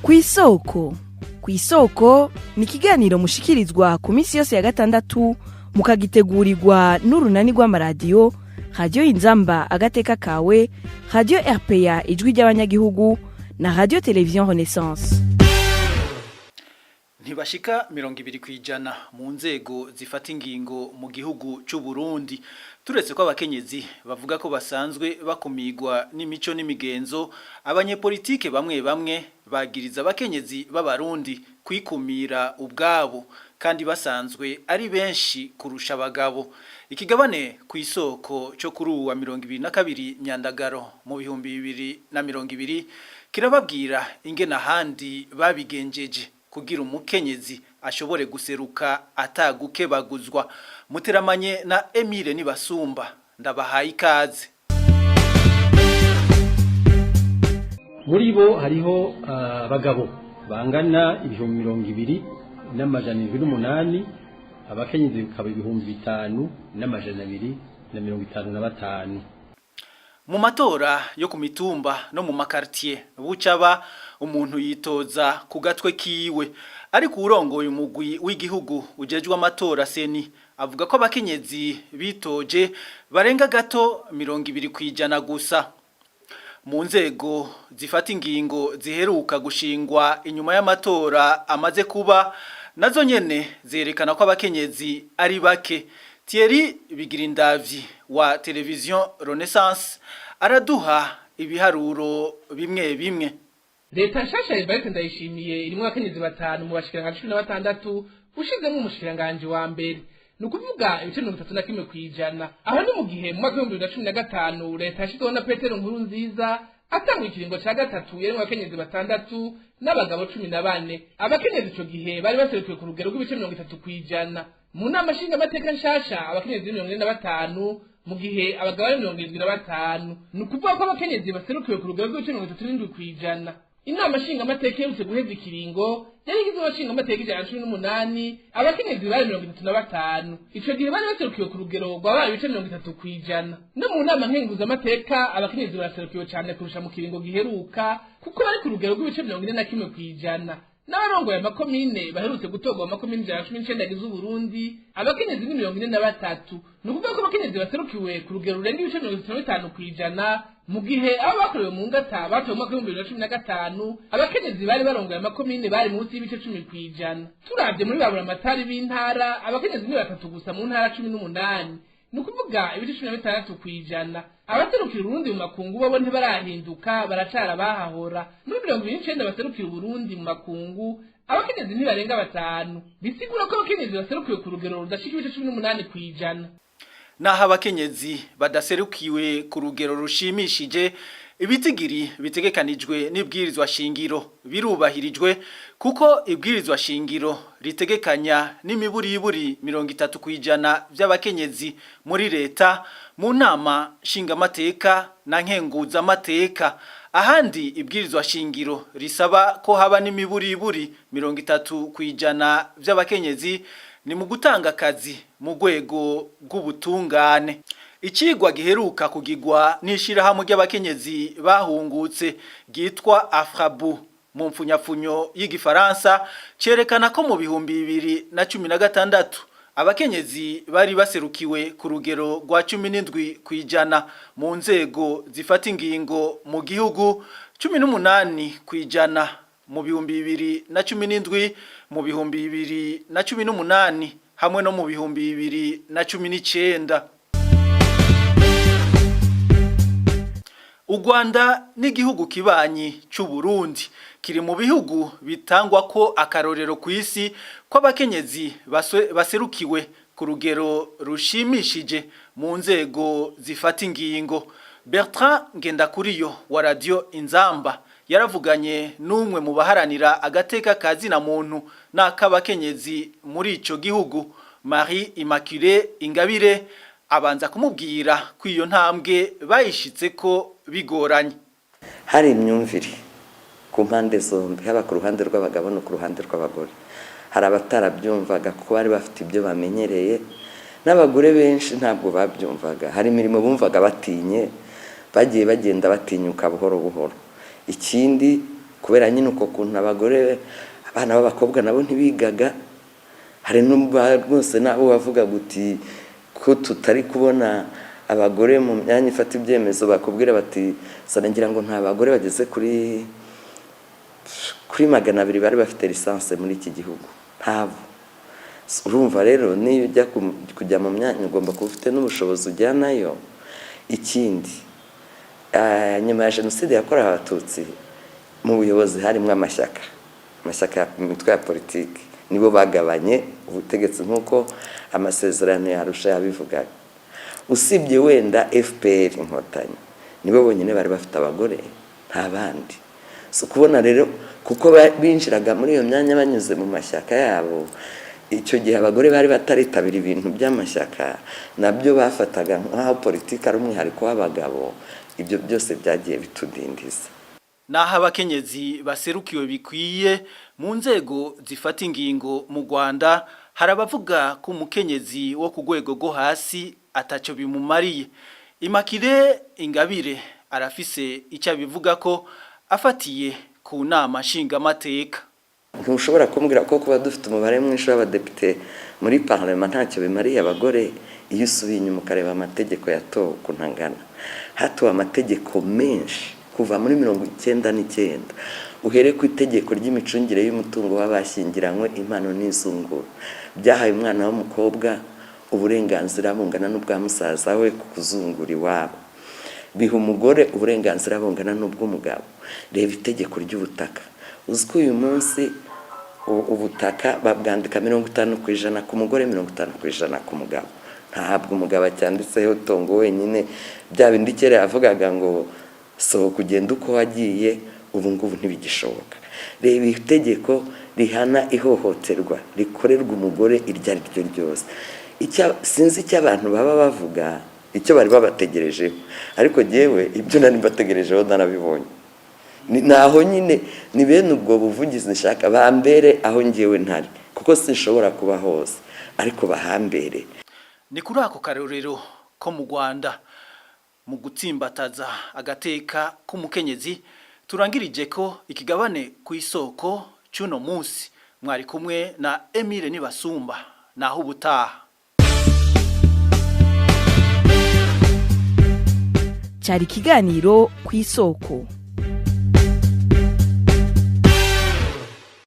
Kw'isoko. Kw'isoko ni ikiganiro mushikirizwa ku minsi yose ya gatandatu mukagitegurirwa n'urunani rw'amaradiyo Radio Inzamba agateka kawe, Radio RPA ijwi ry'abanyagihugu na Radio Television Renaissance. Ntibashika 20% mu nzego zifata ingingo mu gihugu c'u Burundi. Turetse ko abakenyezi bavuga ko basanzwe bakumigwa n'imico n'imigenzo, abanyepolitike bamwe bamwe bagiriza abakenyezi b'abarundi kwikumira ubwabo kandi basanzwe ari benshi kurusha abagabo. Ikigabane kw'isoko cyo kuri uwa 22 Nyandagaro mu 2020 kirababwira ingena handi babigenjeje kugira umukenyezi ashobore guseruka atagukebaguzwa. Muteramanye na Emile Nibasumba, ndabahaye ikaze. Muri bo hariho abagabo bangana 228, abakenyezi bikaba 5255. Mu matora yo ku mitumba no mu makartier bucaba umuntu yitoza ku gatwe kiwe, ariko urongoye umugwi w'igihugu ujejwe amatora seni avuga ko abakenyezi bitoje barenga gato 20% gusa. Mu nzego zifata ingingo ziheruka gushingwa inyuma y'amatora amaze kuba, nazo nyene zerekana ko abakenyezi ari bake. Thierry Bigirindavyi wa Television Renaissance araduha ibiharuro bimwe bimwe. Leta nshasha Evariste Ndayishimiye irimwo abakenyezi 5 mu bashikiranganje 16 ushizemo umushikiranganje wa mbere, nukuvuga ibice 31%. Aho ni mu gihe mu mwaka wa 2015 leta yashizeho na Petero Nkurunziza atanga ikiringo ca gatatu yerimwo abakenyezi 6 n'abagabo 14. Abakenyezi ico gihe bari baserukiye ku rugero rw'ibice 30%. Mu nama nshinga amateka nshasha abakenyezi 45 mu gihe abagabo ari 75. Nukuvuga ko abakenyezi baserukiye ku rugero rw'ibice 37%. Inama nshinga amateka yerutse guheza ikiringo yari igizwe n'abashinga amateka 118, abakenyezi bari 35. Ico gihe bari baserukiye ku rugero rw'abaye ibice 30%. No mu nama nkenguza amateka abakenyezi baraserukiye cyane kurusha mu kiringo giheruka kuko bari ku rugero rw'ibice 41%. N'abarongoye amakomine baherutse gutorwa amakomine 19 agize Burundi, abakenyezi ni 43. Nukuvuga ko abakenyezi baserukiwe ku rugero rurenga ibice 55%, mu gihe abo bakorewe mu ngata batowe mu mwaka wa 2015 abakenyezi bari barongoye amakomine bari munsi y'ibice 10%. Turavye muri babura amatari b'intara abakenyezi ni 3 gusa mu ntara 18, nukuvuga ibice 16%. Abaserukira Burundi mu makungu bo ntibarahinduka, baracara bahahora. Muri 2019 baserukira Burundi mu makungu abakenyezi ntibarenga 5, bisigura ko abakenyezi baserukiwe ku rugero rudashika ibice 18%. Naho abakenyezi badaserukiwe ku rugero rushimishije, ibitigiri bitegekanijwe n'ibwirizwa shingiro birubahirijwe, kuko ibwirizwa shingiro ritegekanya n'imiburiburi 30% by'abakenyezi muri leta, mu nama nshingamateka na nkenguza amateka. Ahandi ibwirizwa shingiro risaba ko haba n'imiburiburi 30% by'abakenyezi ni mu gutanga akazi mu rwego rw'ubutungane. Ikigwa giheruka kugigwa n'ishirahamwe ry'abakenyezi bahungutse gitwa Afrabu mu mfunyafunyo y'igifaransa cerekana ko mu 2016 abakenyezi bari baserukiwe ku rugero rwa 17% mu nzego zifata ingingo mu gihugu, 18% mu 2017, mu 2018 hamwe no mu 2019. U Rwanda n'igihugu kibanyi c'u Burundi kiri mu bihugu bitangwa ko akarorero ku isi ko abakenyezi baserukiwe ku rugero rushimishije mu nzego zifata ingingo. Bertrand Ngendakuriyo wa Radio Inzamba yaravuganye n'umwe mu baharanira agateka kazi na muntu n'akabakenyezi muri ico gihugu, Marie Immaculée Ingabire, abanza kumubwira ko iyo ntambwe bayishitse ko bigoranye. Hari imyumvire ku mpande zombi, haba ku ruhande rw'abagabo no ku ruhande rw'abagore. Hari abatarabyumvaga kuko bari bafite ibyo bamenyereye, n'abagore benshi ntabwo babyumvaga. Hari imirimo bumvaga batinye, bagiye bagenda batinyuka buhoro buhoro. Ikindi kubera nyine uko kuntu abagore abana b'abakobwa nabo ntibigaga. Hari rwose nabo bavuga guti ko tutari kubona abagore mu myanya ifata ibyemezo, bakubwira bati ngira ngo nta bagore bageze kuri 200 bari bafite lisansi muri iki gihugu, ntabo. Urumva rero niyo ujya kujya mu myanya ugomba kuba ufite n'ubushobozi ujyanayo. Ikindi nyuma ya jenoside yakorewe abatutsi mu buyobozi harimo amashyaka imitwe ya politiki, nibo bagabanye ubutegetsi nk'uko amasezerano yarusha yabivugaga. Usibye wenda FPR Inkotanyi nibo bonyine bari bafite abagore, nta bandi. Kubona rero kuko binjiraga muri iyo myanya banyuze mu mashyaka yabo, icyo gihe abagore bari bataritabira ibintu by'amashyaka, nabyo bafataga nk'aho politiki ari umwihariko w'abagabo. Ibyo byose byagiye bitudindiza. Naho abakenyezi baserukiwe bikwiye mu nzego zifata ingingo mu Rwanda, hari abavuga ko umukenyezi wo ku rwego rwo hasi ataco bimumariye. Immaculée Ingabire arafise icyo abivuga ko afatiye ku nama nshingamateka. Ntushobora kumbwira ko kuba dufite umubare mwinshi w'abadepite muri parlement ntacyo bimariye abagore. Iyo usubiye inyuma ukareba amategeko yatowe ukuntu angana, hatowe amategeko menshi kuva muri 1999, uhere ku itegeko ry'imicungire y'umutungo w'abashyingiranywe, impano n'izungura, byahaye umwana w'umukobwa uburenganzira bungana n'ubwa musaza we ku kuzungura iwabo, biha umugore uburenganzira bungana n'ubw'umugabo. Reba itegeko ry'ubutaka, uziko uyu munsi ubutaka babwandika 50% ku mugore, 50% ku mugabo. Ntabwo umugabo acyanditseho tongo wenyine, bya bindi kera yavugaga ngo so kugenda uko wagiye, ubu ngubu ntibigishoboka. Reba itegeko rihana ihohoterwa rikorerwa umugore iryo ari ryo ryose. Sinzi icyo abantu baba bavuga, icyo bari babategerejeho, ariko jewe ibyo nari mbategerejeho narabibonye. Naho nyine ni bene ubwo buvugizi nshaka bambere aho ngewe ntari, kuko sinshobora kuba hose, ariko bahambere. Ni kuri ako karorero ko mu Rwanda mu gutsimbataza agateka k'umukenyezi turangirije ko ikigabane ku isoko cy'uno munsi. Mwari kumwe na Emile Nibasumba, naho ubutaha. Cyari ikiganiro ku isoko.